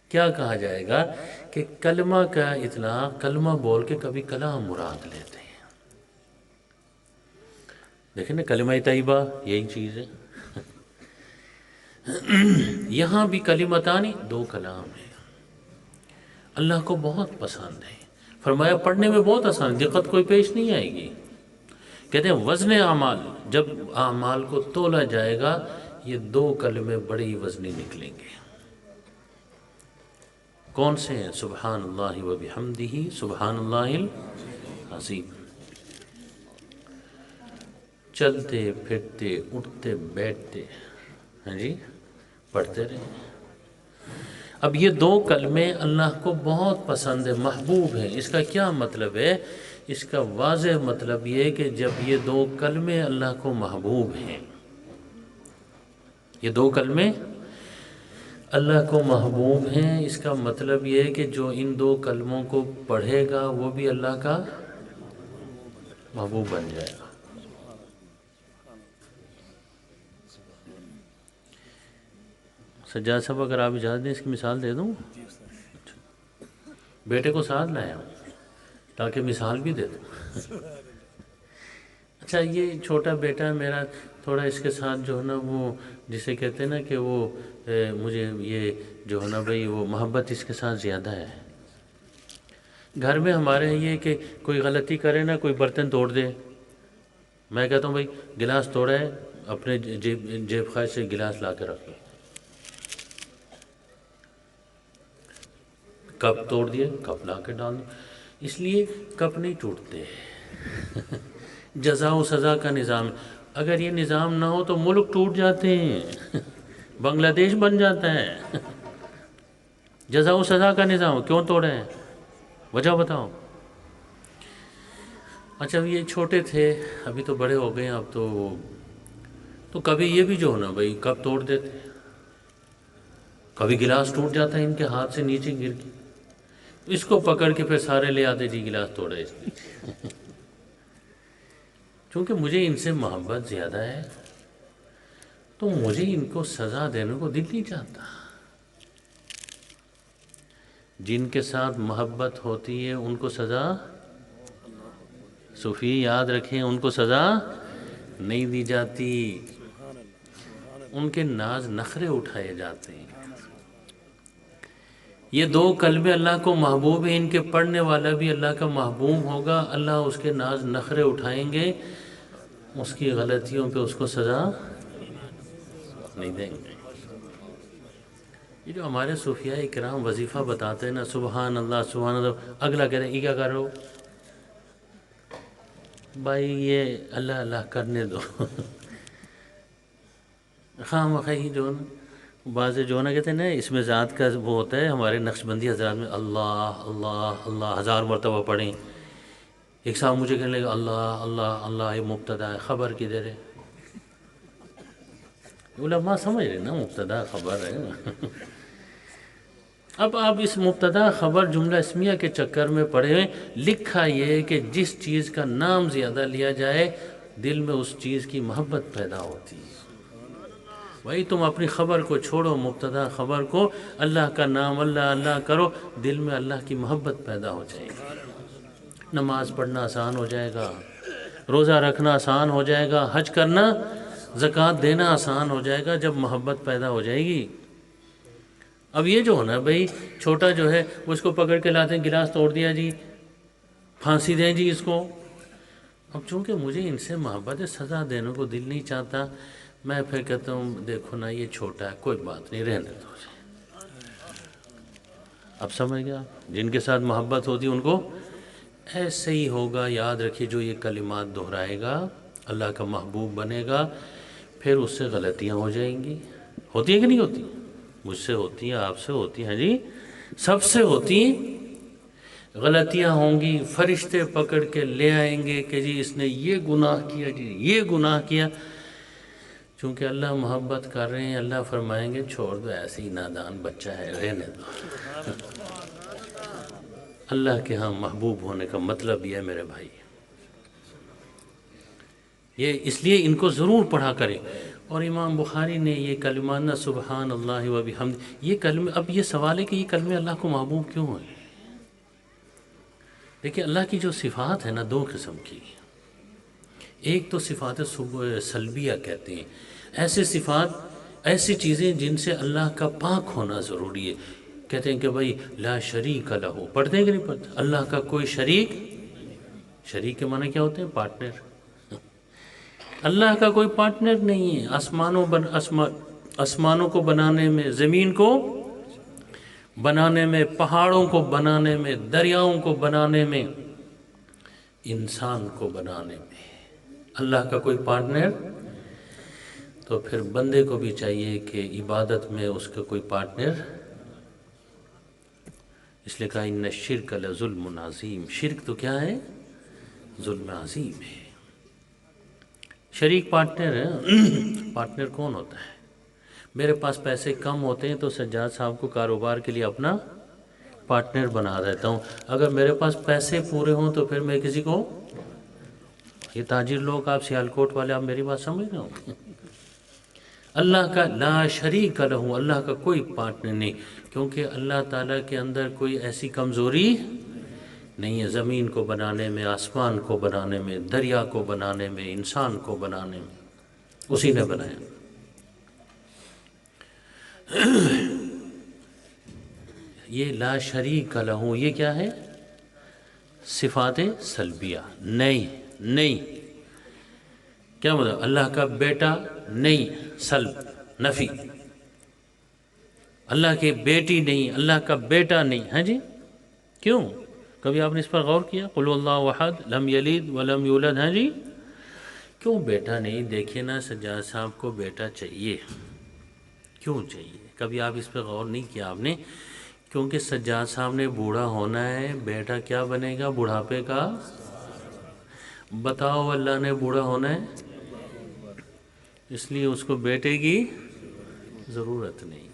کیا کہا جائے گا کہ کلمہ کا اطلاق کلمہ بول کے کبھی کلام مراد لیتے ہیں. دیکھیں نا کلمہ طیبہ یہی چیز ہے. یہاں بھی کلمتانی 2 کلام ہیں، اللہ کو بہت پسند ہے. فرمایا پڑھنے میں بہت آسان، دقت کوئی پیش نہیں آئے گی. کہتے ہیں وزن اعمال، جب اعمال کو تولا جائے گا یہ 2 کلمے بڑے ہی وزنی نکلیں گے. کون سے ہیں؟ سبحان اللہ و بحمدہ سبحان اللہ العظیم. چلتے پھرتے اٹھتے بیٹھتے، ہاں جی پڑھتے رہیں. اب یہ 2 کلمے اللہ کو بہت پسند ہے، محبوب ہیں. اس کا کیا مطلب ہے؟ اس کا واضح مطلب یہ کہ جب یہ 2 کلمے اللہ کو محبوب ہیں، یہ 2 کلمے اللہ کو محبوب ہیں، اس کا مطلب یہ ہے کہ جو ان 2 کلموں کو پڑھے گا وہ بھی اللہ کا محبوب بن جائے گا. سجاد صاحب اگر آپ اجازت دیں اس کی مثال دے دوں. بیٹے کو ساتھ لایا ہوں تاکہ مثال بھی دے دوں. اچھا یہ چھوٹا بیٹا ہے میرا، تھوڑا اس کے ساتھ جو ہے نا وہ جسے کہتے ہیں نا کہ وہ مجھے یہ جو ہے نا بھائی وہ محبت اس کے ساتھ زیادہ ہے. گھر میں ہمارے یہ کہ کوئی غلطی کرے نا، کوئی برتن توڑ دے، میں کہتا ہوں بھائی گلاس توڑا ہے، اپنے جیب خواہش سے گلاس لا کے رکھ لو. کپ توڑ دیے، کپ لا کے ڈال دو. اس لیے کپ نہیں ٹوٹتے. جزا و سزا کا نظام، اگر یہ نظام نہ ہو تو ملک ٹوٹ جاتے ہیں، بنگلہ دیش بن جاتا ہے. جزا و سزا کا نظام کیوں توڑے ہیں؟ وجہ بتاؤ. اچھا یہ چھوٹے تھے، ابھی تو بڑے ہو گئے ہیں، اب تو کبھی یہ بھی جو ہے نا بھائی کب توڑ دیتے. کبھی گلاس ٹوٹ جاتا ہے ان کے ہاتھ سے نیچے گر کے، اس کو پکڑ کے پھر سارے لے آتے، جی گلاس توڑا اس نے چونکہ مجھے ان سے محبت زیادہ ہے تو مجھے ان کو سزا دینے کو دل نہیں چاہتا۔ جن کے ساتھ محبت ہوتی ہے ان کو سزا، صوفی یاد رکھیں، ان کو سزا نہیں دی جاتی، ان کے ناز نخرے اٹھائے جاتے ہیں۔ یہ دو کلمے اللہ کو محبوب ہیں، ان کے پڑھنے والا بھی اللہ کا محبوب ہوگا، اللہ اس کے ناز نخرے اٹھائیں گے، اس کی غلطیوں پہ اس کو سزا نہیں دیں گے۔ یہ جو ہمارے صوفیاء کرام وظیفہ بتاتے ہیں نا، سبحان اللہ سبحان اللہ، اگلا کہتے ہیں یہ کیا کر رہے ہو بھائی، یہ اللہ اللہ کرنے دو خواہ مخواہ جو بعض جو نا کہتے ہیں نا، اس میں ذات کا وہ ہوتا ہے، ہمارے نقشبندی حضرات میں اللہ اللہ اللہ 1000 مرتبہ پڑھیں۔ ایک صاحب مجھے کہنے لگا اللہ اللہ اللہ یہ مبتدا ہے، خبر کدھر ہے؟ علماء سمجھ رہے نا مبتدا خبر ہے اب آپ اس مبتدا خبر جملہ اسمیہ کے چکر میں پڑے ہوئے، لکھا یہ ہے کہ جس چیز کا نام زیادہ لیا جائے دل میں اس چیز کی محبت پیدا ہوتی ہے۔ بھائی تم اپنی خبر کو چھوڑو، مبتدا خبر کو، اللہ کا نام اللہ اللہ کرو، دل میں اللہ کی محبت پیدا ہو جائے گی، نماز پڑھنا آسان ہو جائے گا، روزہ رکھنا آسان ہو جائے گا، حج کرنا زکوٰۃ دینا آسان ہو جائے گا جب محبت پیدا ہو جائے گی۔ اب یہ جو ہونا بھائی چھوٹا جو ہے وہ اس کو پکڑ کے لاتے ہیں، گلاس توڑ دیا جی، پھانسی دیں جی اس کو۔ اب چونکہ مجھے ان سے محبت ہے، سزا دینے کو دل نہیں چاہتا، میں پھر کہتا ہوں دیکھو نا یہ چھوٹا ہے، کوئی بات نہیں، رہنے دو۔ اب سمجھ گیا، جن کے ساتھ محبت ہوتی ہے ان کو ایسے ہی ہوگا۔ یاد رکھیے جو یہ کلمات دہرائے گا اللہ کا محبوب بنے گا، پھر اس سے غلطیاں ہو جائیں گی، ہوتی ہیں کہ نہیں ہوتی؟ مجھ سے ہوتی ہیں، آپ سے ہوتی ہیں، جی سب سے ہوتی ہیں، غلطیاں ہوں گی، فرشتے پکڑ کے لے آئیں گے کہ جی اس نے یہ گناہ کیا، جی یہ گناہ کیا۔ چونکہ اللہ محبت کر رہے ہیں، اللہ فرمائیں گے چھوڑ دو، ایسے ہی نادان بچہ ہے، رہنے دو۔ اللہ کے ہاں محبوب ہونے کا مطلب یہ ہے میرے بھائی، یہ اس لیے ان کو ضرور پڑھا کریں۔ اور امام بخاری نے یہ کلمات نا، سبحان اللہ و بحمد، یہ کلمے، اب یہ سوال ہے کہ یہ کلمے اللہ کو محبوب کیوں ہیں؟ دیکھیں اللہ کی جو صفات ہے نا، دو قسم کی، ایک تو صفات سلبیہ کہتے ہیں، ایسے صفات، ایسی چیزیں جن سے اللہ کا پاک ہونا ضروری ہے، کہتے ہیں کہ بھائی لا شریک لہ، پڑھتے ہیں کہ نہیں پڑھتے؟ اللہ کا کوئی شریک، شریک کے معنی کیا ہوتے ہیں؟ پارٹنر۔ اللہ کا کوئی پارٹنر نہیں ہے، آسمانوں کو بنانے میں، زمین کو بنانے میں، پہاڑوں کو بنانے میں، دریاؤں کو بنانے میں، انسان کو بنانے میں اللہ کا کوئی پارٹنر۔ تو پھر بندے کو بھی چاہیے کہ عبادت میں اس کا کوئی پارٹنر، اس لیے کہا ان الشرک لظلم عظیم، شرک تو کیا ہے؟ ظلم عظیم ہے۔ شریک پارٹنر ہے، پارٹنر کون ہوتا ہے؟ میرے پاس پیسے کم ہوتے ہیں تو سجاد صاحب کو کاروبار کے لیے اپنا پارٹنر بنا دیتا ہوں، اگر میرے پاس پیسے پورے ہوں تو پھر میں کسی کو، یہ تاجر لوگ، آپ سیالکوٹ والے، آپ میری بات سمجھ رہے ہو؟ اللہ کا لا شریک لہ، اللہ کا کوئی پارٹنر نہیں، کیونکہ اللہ تعالیٰ کے اندر کوئی ایسی کمزوری نہیں ہے، زمین کو بنانے میں، آسمان کو بنانے میں، دریا کو بنانے میں، انسان کو بنانے میں، اسی نے بنایا۔ یہ لا شریک لہ، یہ کیا ہے؟ صفات سلبیہ، نہیں، کیا مطلب؟ اللہ کا بیٹا نہیں، سلب، نفی، اللہ کی بیٹی نہیں، اللہ کا بیٹا نہیں، ہاں جی، کیوں؟ کبھی آپ نے اس پر غور کیا؟ قل اللہ احد لم یلد ولم یولد، ہاں جی، کیوں بیٹا نہیں؟ دیکھیے نا سجاد صاحب کو بیٹا چاہیے، کیوں چاہیے؟ کبھی آپ اس پہ غور نہیں کیا آپ نے؟ کیونکہ سجاد صاحب نے بوڑھا ہونا ہے، بیٹا کیا بنے گا؟ بڑھاپے کا۔ بتاؤ اللہ نے بوڑھا ہونا ہے، اس لیے اس کو بیٹے کی ضرورت نہیں۔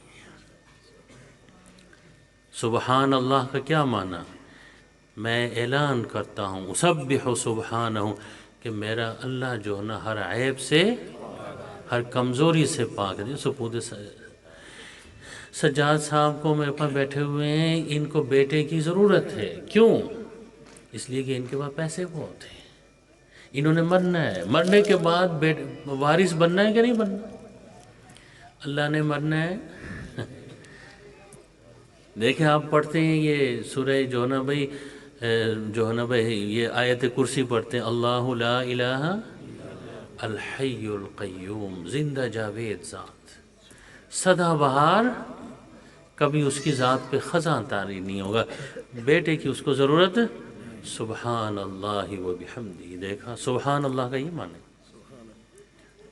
سبحان اللہ کا کیا معنی؟ میں اعلان کرتا ہوں، اسبح سبحانہ، کہ میرا اللہ جو ہے نا ہر عیب سے، ہر کمزوری سے پاک ہے۔ سپود سجاد صاحب کو میرے پاس بیٹھے ہوئے ہیں، ان کو بیٹے کی ضرورت ہے، کیوں؟ اس لیے کہ ان کے پاس پیسے بہت ہیں، انہوں نے مرنا ہے، مرنے کے بعد وارث بننا ہے کہ نہیں بننا؟ اللہ نے مرنا ہے۔ دیکھیں آپ پڑھتے ہیں یہ سورہ جو ہے نا بھائی، جو ہے نا بھائی یہ آیت کرسی پڑھتے ہیں، اللہ لا الہ الحی القیوم، زندہ جاوید ذات، سدا بہار، کبھی اس کی ذات پہ خزاں طاری نہیں ہوگا، بیٹے کی اس کو ضرورت۔ سبحان اللہ و بحمدہ، دیکھا سبحان اللہ کا یہ معنی،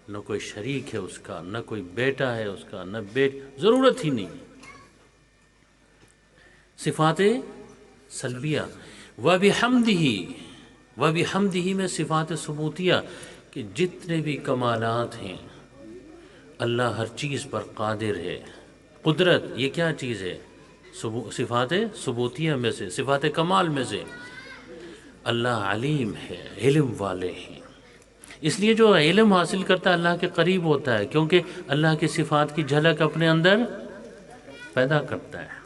نہ کوئی شریک ہے اس کا، نہ کوئی بیٹا ہے اس کا، نہ ضرورت ہی نہیں۔ صفات سلبیہ، وَبِحَمْدِهِ میں صفات ثبوتیہ، کہ جتنے بھی کمالات ہیں اللہ ہر چیز پر قادر ہے۔ قدرت یہ کیا چیز ہے؟ صفات ثبوتیہ میں سے، صفات کمال میں سے۔ اللہ علیم ہے، علم والے ہیں، اس لیے جو علم حاصل کرتا ہے اللہ کے قریب ہوتا ہے، کیونکہ اللہ کی صفات کی جھلک اپنے اندر پیدا کرتا ہے۔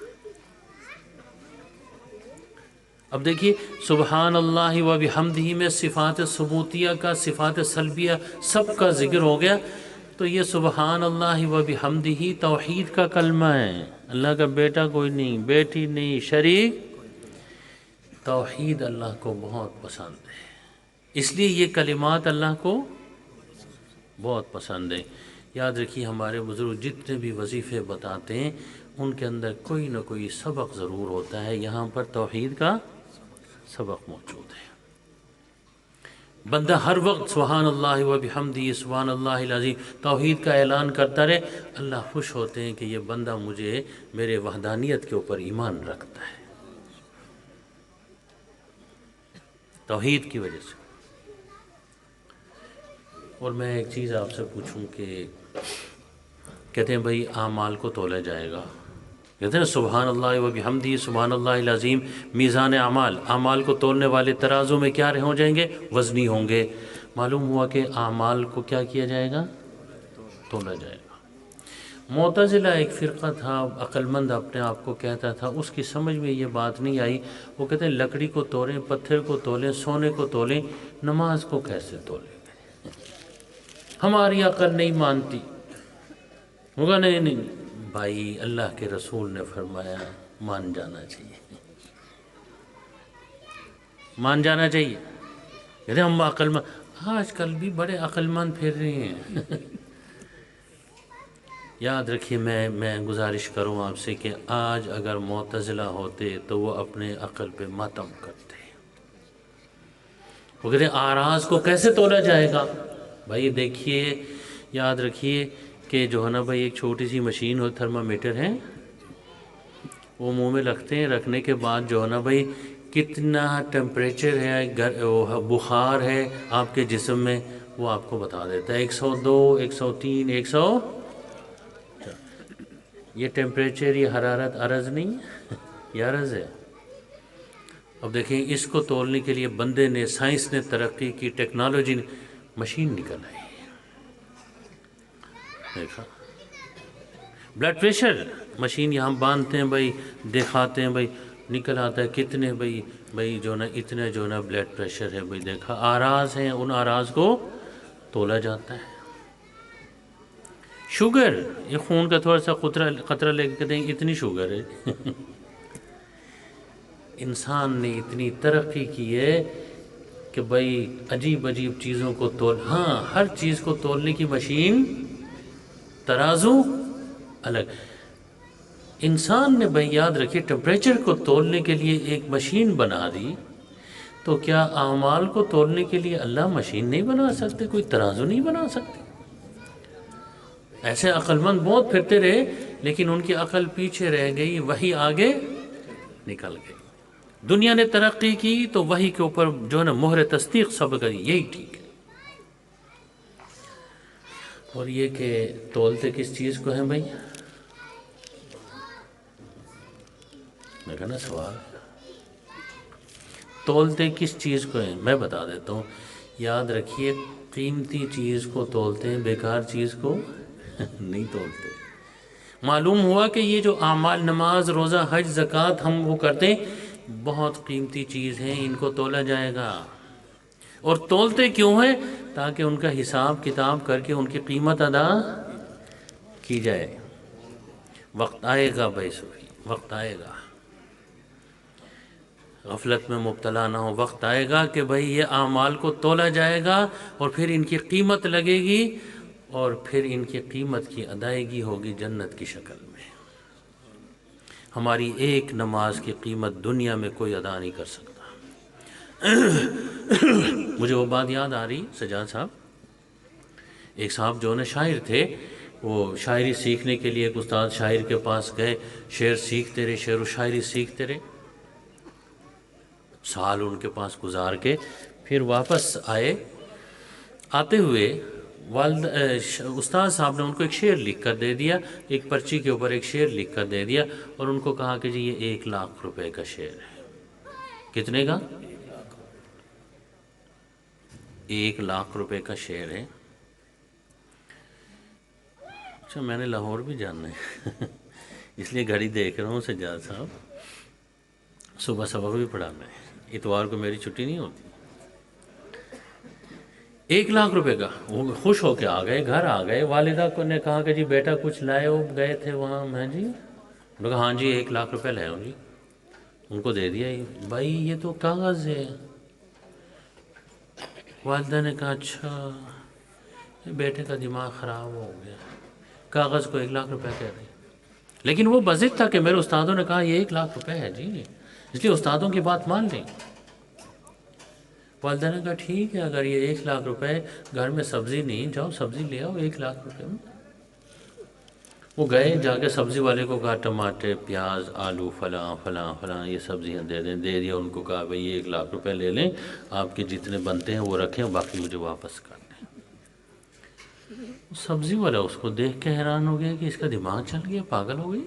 اب دیکھیے سبحان اللہ و بحمدہ میں صفات ثبوتیہ کا، صفات سلبیہ سب کا ذکر ہو گیا، تو یہ سبحان اللہ و بحمدہ توحید کا کلمہ ہے۔ اللہ کا بیٹا کوئی نہیں، بیٹی نہیں، شریک، توحید اللہ کو بہت پسند ہے، اس لیے یہ کلمات اللہ کو بہت پسند ہے۔ یاد رکھیے ہمارے بزرگ جتنے بھی وظیفے بتاتے ہیں ان کے اندر کوئی نہ کوئی سبق ضرور ہوتا ہے، یہاں پر توحید کا سبق موجود ہے۔ بندہ ہر وقت سبحان اللہ و بحمدہ سبحان اللہ العظیم توحید کا اعلان کرتا رہے، اللہ خوش ہوتے ہیں کہ یہ بندہ مجھے میرے وحدانیت کے اوپر ایمان رکھتا ہے، توحید کی وجہ سے۔ اور میں ایک چیز آپ سے پوچھوں کہ کہتے ہیں بھائی اعمال کو تولا جائے گا، کہتے ہیں سبحان اللہ و بحمدہ سبحان اللہ العظیم میزان اعمال کو تولنے والے ترازو میں کیا ہو جائیں گے؟ وزنی ہوں گے۔ معلوم ہوا کہ اعمال کو کیا کیا جائے گا؟ تولا جائے گا۔ معتزلہ ایک فرقہ تھا، عقل مند اپنے آپ کو کہتا تھا، اس کی سمجھ میں یہ بات نہیں آئی، وہ کہتے ہیں لکڑی کو تولیں، پتھر کو تولیں، سونے کو تولیں، نماز کو کیسے تولیں؟ ہماری عقل نہیں مانتی ہوگا۔ نہیں بھائی، اللہ کے رسول نے فرمایا مان جانا چاہیے، مان جانا چاہیے۔ کہتے ہیں ہم عقل مند، آج کل بھی بڑے عقل مند پھر رہے ہیں۔ یاد رکھیے میں گزارش کروں آپ سے کہ آج اگر معتزلہ ہوتے تو وہ اپنے عقل پہ ماتم کرتے۔ وہ کہتے ہیں اعراض کو کیسے تولا جائے گا؟ بھائی دیکھیے، یاد رکھیے کہ جو ہے نا بھائی ایک چھوٹی سی مشین ہو، تھرمامیٹر ہے، وہ منہ میں رکھتے ہیں، رکھنے کے بعد جو ہے نا بھائی کتنا ٹیمپریچر ہے، بخار ہے آپ کے جسم میں، وہ آپ کو بتا دیتا ہے 102 103 100۔ یہ ٹیمپریچر، یہ حرارت عرض نہیں ہے، یہ عرض ہے۔ اب دیکھیں اس کو تولنے کے لیے بندے نے، سائنس نے ترقی کی، ٹیکنالوجی نے مشین نکل آئی۔ دیکھا بلڈ پریشر، مشین یہاں باندھتے ہیں بھائی، دکھاتے ہیں بھائی، نکل آتا ہے کتنے بھائی جو نا اتنا جو نا بلڈ پریشر ہے بھائی، دیکھا اعراض ہیں، ان اعراض کو تولا جاتا ہے۔ شوگر، یہ خون کا تھوڑا سا قطرہ لے کے کہتے ہیں اتنی شوگر ہے۔ انسان نے اتنی ترقی کی ہے کہ بھائی عجیب عجیب چیزوں کو ہاں ہر چیز کو تولنے کی مشین، ترازو الگ۔ انسان نے بھائی یاد رکھیے ٹیمپریچر کو تولنے کے لیے ایک مشین بنا دی، تو کیا اعمال کو تولنے کے لیے اللہ مشین نہیں بنا سکتے، کوئی ترازو نہیں بنا سکتے؟ ایسے عقل مند بہت پھرتے رہے لیکن ان کی عقل پیچھے رہ گئی، وہی آگے نکل گئی۔ دنیا نے ترقی کی تو وہی کے اوپر جو ہے نا مہر تصدیق سب کری، یہی ٹھیک ہے۔ اور یہ کہ تولتے کس چیز کو ہیں بھائی؟ میں کہا نا سوال تولتے کس چیز کو ہیں؟ میں بتا دیتا ہوں، یاد رکھیے قیمتی چیز کو تولتے ہیں، بیکار چیز کو نہیں تولتے۔ معلوم ہوا کہ یہ جو اعمال نماز روزہ حج زکوٰۃ ہم وہ کرتے ہیں بہت قیمتی چیز ہیں، ان کو تولا جائے گا۔ اور تولتے کیوں ہیں؟ تاکہ ان کا حساب کتاب کر کے ان کی قیمت ادا کی جائے۔ وقت آئے گا بھائی سبھی، وقت آئے گا، غفلت میں مبتلا نہ ہو، وقت آئے گا کہ بھائی یہ اعمال کو تولا جائے گا اور پھر ان کی قیمت لگے گی اور پھر ان کی قیمت کی ادائیگی ہوگی جنت کی شکل میں۔ ہماری ایک نماز کی قیمت دنیا میں کوئی ادا نہیں کر سکتا۔ مجھے وہ بات یاد آ رہی، سجاد صاحب، ایک صاحب جو شاعر تھے، وہ شاعری سیکھنے کے لیے ایک استاد شاعر کے پاس گئے، شعر سیکھتے رہے، شعر و شاعری سیکھتے رہے، سال ان کے پاس گزار کے پھر واپس آئے۔ آتے ہوئے استاد صاحب نے ان کو ایک شعر لکھ کر دے دیا، ایک پرچی کے اوپر ایک شعر لکھ کر دے دیا اور ان کو کہا کہ جی یہ 1,00,000 روپے کا شعر ہے۔ کتنے کا؟ 1,00,000 روپے کا شعر ہے۔ اچھا میں نے لاہور بھی جاننا ہے اس لیے گھڑی دیکھ رہا ہوں سجاد صاحب، صبح سبق بھی پڑھانا ہے، اتوار کو میری چھٹی نہیں ہوتی۔ 1,00,000 روپے کا، وہ خوش ہو کے آ گئے، گھر آ گئے، والدہ کو نے کہا کہ جی بیٹا کچھ لائے ہو؟ گئے تھے وہاں میں جی، انہوں نے کہا ہاں جی 1,00,000 روپے لائے ہوں جی، ان کو دے دیا۔ بھائی یہ تو کاغذ ہے۔ والدہ نے کہا اچھا، بیٹے کا دماغ خراب ہو گیا، کاغذ کو 1,00,000 روپے کہہ رہے، لیکن وہ بضد تھا کہ میرے استادوں نے کہا یہ 1,00,000 روپے ہے جی، اس لیے استادوں کی بات مان لیں۔ والدہ نے کہا ٹھیک ہے، اگر یہ 1,00,000 روپے، گھر میں سبزی نہیں، جاؤ سبزی لے آؤ 1,00,000 روپے میں۔ وہ گئے، جا کے سبزی والے کو کہا ٹماٹر، پیاز، آلو، فلاں فلاں فلاں یہ سبزیاں دے دیں، دے دیا۔ ان کو کہا بھئی یہ 1,00,000 روپے لے لیں، آپ کے جتنے بنتے ہیں وہ رکھیں، باقی مجھے واپس کر دیں۔ سبزی والا اس کو دیکھ کے حیران ہو گیا کہ اس کا دماغ چل گیا، پاگل ہو گئی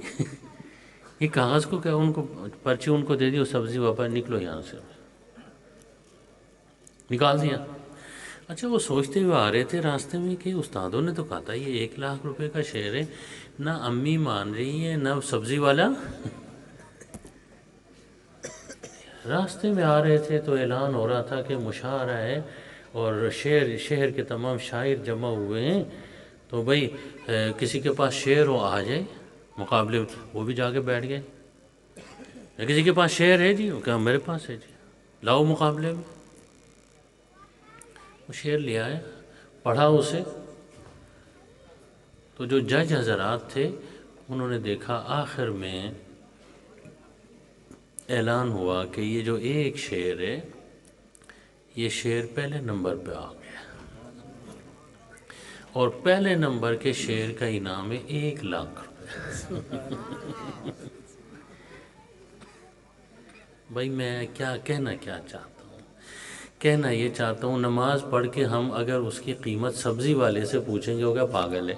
یہ کاغذ کو کیا، ان کو پرچی ان کو دے دی، وہ سبزی واپس، نکلو یہاں سے، نکال دیا۔ اچھا وہ سوچتے ہوئے آ رہے تھے راستے میں کہ استادوں نے تو کہا تھا یہ 1,00,000 روپے کا شعر ہے، نہ امی مان رہی ہے نہ سبزی والا۔ راستے میں آ رہے تھے تو اعلان ہو رہا تھا کہ مشاعرہ ہے اور شہر کے تمام شاعر جمع ہوئے ہیں، تو بھئی کسی کے پاس شعر ہو آ جائے مقابلے۔ وہ بھی جا کے بیٹھ گئے، کسی کے پاس شعر ہے جی؟ وہ کہا میرے پاس ہے جی، لاؤ مقابلے میں۔ وہ شعر لے آئے، پڑھا اسے، تو جو جج حضرات تھے انہوں نے دیکھا آخر میں اعلان ہوا کہ یہ جو ایک شعر ہے یہ شعر پہلے نمبر پہ آ گیا، اور پہلے نمبر کے شعر کا انعام ہے 1,00,000 روپے۔ بھائی میں کیا کہنا چاہتا ہوں؟ کہنا یہ چاہتا ہوں نماز پڑھ کے ہم اگر اس کی قیمت سبزی والے سے پوچھیں گے وہ کیا پاگل ہے؟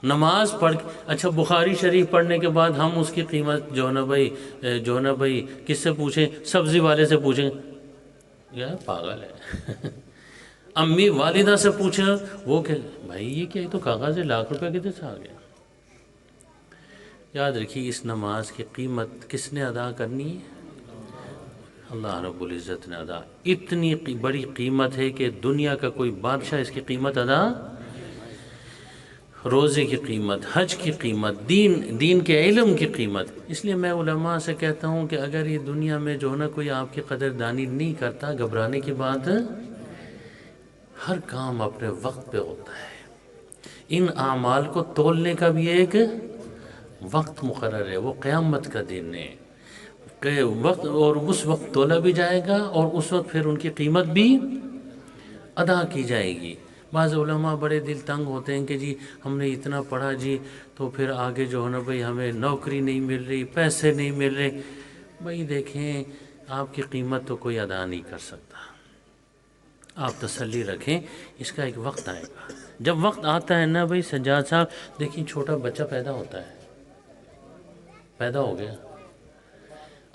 نماز پڑھ کے، اچھا بخاری شریف پڑھنے کے بعد ہم اس کی قیمت جو نا بھائی کس سے پوچھیں؟ سبزی والے سے پوچھیں، یہ پاگل ہے۔ امی والدہ سے پوچھیں، وہ کہ بھائی یہ کیا، یہ تو کاغذ ہے، 1,00,000 روپے کدھر سے آ گیا؟ یاد رکھیے اس نماز کی قیمت کس نے ادا کرنی ہے؟ اللہ رب العزت نے ادا۔ اتنی بڑی قیمت ہے کہ دنیا کا کوئی بادشاہ اس کی قیمت ادا، روزے کی قیمت، حج کی قیمت، دین کے علم کی قیمت۔ اس لیے میں علماء سے کہتا ہوں کہ اگر یہ دنیا میں جو نا کوئی آپ کی قدردانی نہیں کرتا، گھبرانے کی بات، ہر کام اپنے وقت پہ ہوتا ہے۔ ان اعمال کو تولنے کا بھی ایک وقت مقرر ہے، وہ قیامت کا دن ہے کہ وقت، اور اس وقت تولا بھی جائے گا اور اس وقت پھر ان کی قیمت بھی ادا کی جائے گی۔ بعض علماء بڑے دل تنگ ہوتے ہیں کہ جی ہم نے اتنا پڑھا جی تو پھر آگے جو ہے نا بھئی ہمیں نوکری نہیں مل رہی، پیسے نہیں مل رہے۔ بھئی دیکھیں آپ کی قیمت تو کوئی ادا نہیں کر سکتا، آپ تسلی رکھیں، اس کا ایک وقت آئے گا۔ جب وقت آتا ہے نا بھئی سجاد صاحب، دیکھیں چھوٹا بچہ پیدا ہوتا ہے، پیدا ہو گیا،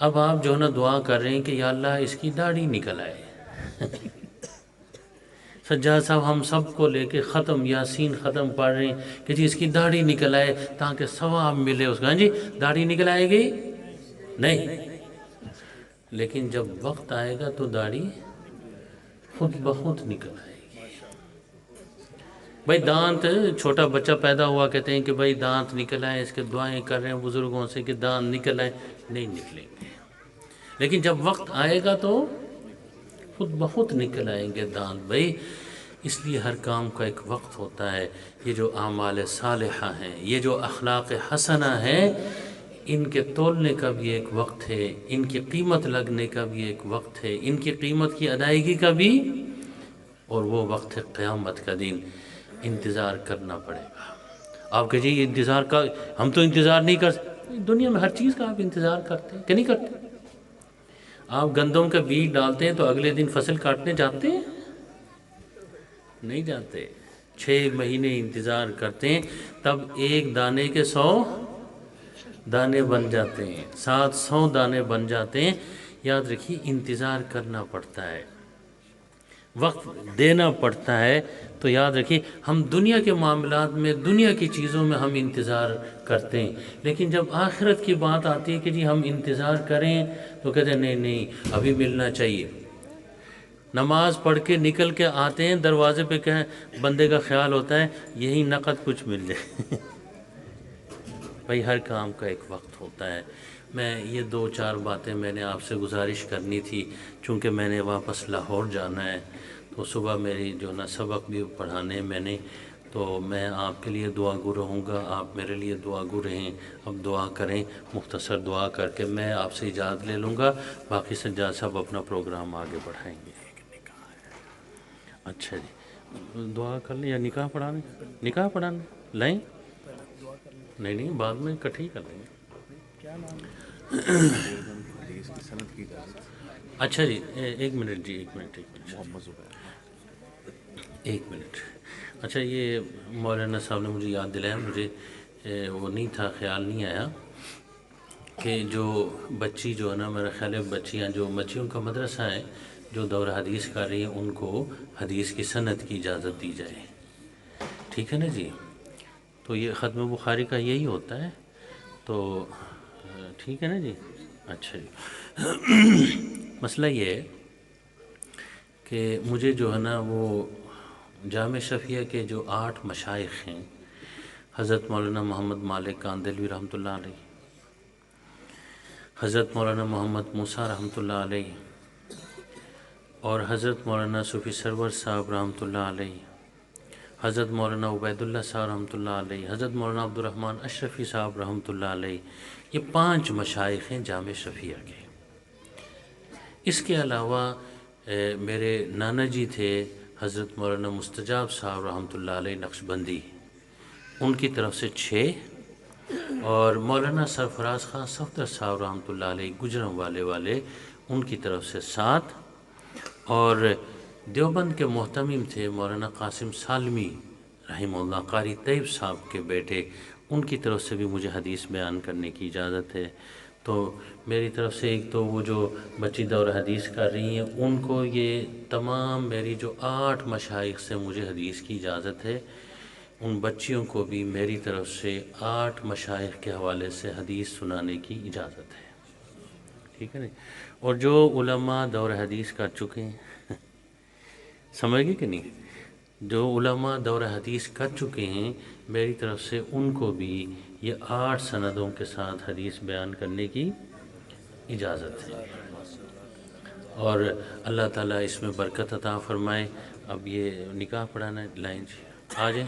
اب آپ جو ہے نا دعا کر رہے ہیں کہ یا اللہ اس کی داڑھی نکل آئے۔ سجاد صاحب ہم سب کو لے کے ختم یاسین ختم پڑھ رہے ہیں کہ جی اس کی داڑھی نکل آئے تاکہ ثواب ملے اس کا۔ ہاں جی داڑھی نکل آئے گی نہیں، لیکن جب وقت آئے گا تو داڑھی خود بخود نکل آئے گی۔ بھائی دانت، چھوٹا بچہ پیدا ہوا کہتے ہیں کہ بھائی دانت نکل آئے، اس کے دعائیں کر رہے ہیں بزرگوں سے کہ دانت نکل آئے، نہیں نکلیں گے، لیکن جب وقت آئے گا تو خود بخود نکل آئیں گے دانت۔ بھائی اس لیے ہر کام کا ایک وقت ہوتا ہے۔ یہ جو اعمال صالحہ ہیں، یہ جو اخلاق حسنہ ہیں، ان کے تولنے کا بھی ایک وقت ہے، ان کی قیمت لگنے کا بھی ایک وقت ہے، ان کی قیمت کی ادائیگی کا بھی، اور وہ وقت ہے قیامت کا دن۔ انتظار کرنا پڑے گا۔ آپ کہ جی انتظار کا، ہم تو انتظار نہیں کر سکتے، دنیا میں ہر چیز کا آپ انتظار کرتے ہیں کہ نہیں کرتے؟ آپ گندم کا بیج ڈالتے ہیں تو اگلے دن فصل کاٹنے جاتے ہیں؟ نہیں جاتے، 6 مہینے انتظار کرتے ہیں، تب ایک دانے کے 100 دانے بن جاتے ہیں، 700 دانے بن جاتے ہیں۔ یاد رکھیے انتظار کرنا پڑتا ہے، وقت دینا پڑتا ہے۔ تو یاد رکھیے ہم دنیا کے معاملات میں، دنیا کی چیزوں میں ہم انتظار کرتے ہیں، لیکن جب آخرت کی بات آتی ہے کہ جی ہم انتظار کریں تو کہتے ہیں نہیں نہیں ابھی ملنا چاہیے۔ نماز پڑھ کے نکل کے آتے ہیں، دروازے پہ کہیں بندے کا خیال ہوتا ہے یہی نقد کچھ مل جائے۔ بھائی ہر کام کا ایک وقت ہوتا ہے۔ میں یہ 2-4 باتیں میں نے آپ سے گزارش کرنی تھی، چونکہ میں نے واپس لاہور جانا ہے، تو صبح میری جو نا سبق بھی پڑھانے میں نے، تو میں آپ کے لیے دعا گو رہوں گا، آپ میرے لیے دعا گو رہیں۔ اب دعا کریں، مختصر دعا کر کے میں آپ سے اجازت لے لوں گا، باقی سجاد صاحب اپنا پروگرام آگے بڑھائیں گے۔ اچھا جی دعا کر لیں یا نکاح پڑھانے؟ نکاح پڑھانے لیں؟ نہیں نہیں بعد میں اکٹھے ہی کر لیں گے۔ اچھا جی ایک منٹ جی، ایک منٹ ایک منٹ۔ اچھا یہ مولانا صاحب نے مجھے یاد دلایا، مجھے وہ نہیں تھا، خیال نہیں آیا کہ جو بچی جو ہے نا، میرا خیال ہے بچیاں جو بچیوں کا مدرسہ ہے جو دور حدیث کر رہی ہیں، ان کو حدیث کی سند کی اجازت دی جائے، ٹھیک ہے نا جی؟ تو یہ ختم بخاری کا یہی ہوتا ہے، تو ٹھیک ہے نا جی؟ اچھا جی مسئلہ یہ ہے کہ مجھے جو ہے نا وہ جامع شفیہ کے جو 8 مشائخ ہیں، حضرت مولانا محمد مالک کاندھلوی رحمۃ اللہ علیہ، حضرت مولانا محمد موسیٰ رحمۃ اللہ علیہ، اور حضرت مولانا صوفی سرور صاحب رحمۃ اللہ علیہ، حضرت مولانا عبید اللہ صاحب رحمۃ اللہ علیہ، حضرت مولانا عبد الرحمن اشرفی صاحب رحمۃ اللہ علیہ، یہ 5 مشائخ ہیں جامع شفیہ کے۔ اس کے علاوہ میرے نانا جی تھے حضرت مولانا مستجاب صاحب رحمۃ اللہ علیہ نقشبندی، ان کی طرف سے 6، اور مولانا سرفراز خان صفدر صاحب رحمۃ اللہ علیہ گجرم والے ان کی طرف سے 7، اور دیوبند کے محتمم تھے مولانا قاسم سالمی رحمہ اللہ، قاری طیب صاحب کے بیٹے، ان کی طرف سے بھی مجھے حدیث بیان کرنے کی اجازت ہے۔ تو میری طرف سے ایک تو وہ جو بچی دور حدیث کر رہی ہیں ان کو یہ تمام میری جو 8 مشائخ سے مجھے حدیث کی اجازت ہے، ان بچیوں کو بھی میری طرف سے 8 مشائخ کے حوالے سے حدیث سنانے کی اجازت ہے، ٹھیک ہے نا؟ اور جو علماء دور حدیث کر چکے ہیں سمجھ گئے کہ نہیں، جو علماء دور حدیث کر چکے ہیں میری طرف سے ان کو بھی یہ 8 سندوں کے ساتھ حدیث بیان کرنے کی اجازت ہے، اور اللہ تعالیٰ اس میں برکت عطا فرمائے۔ اب یہ نکاح پڑھانا لائن آ جائیں۔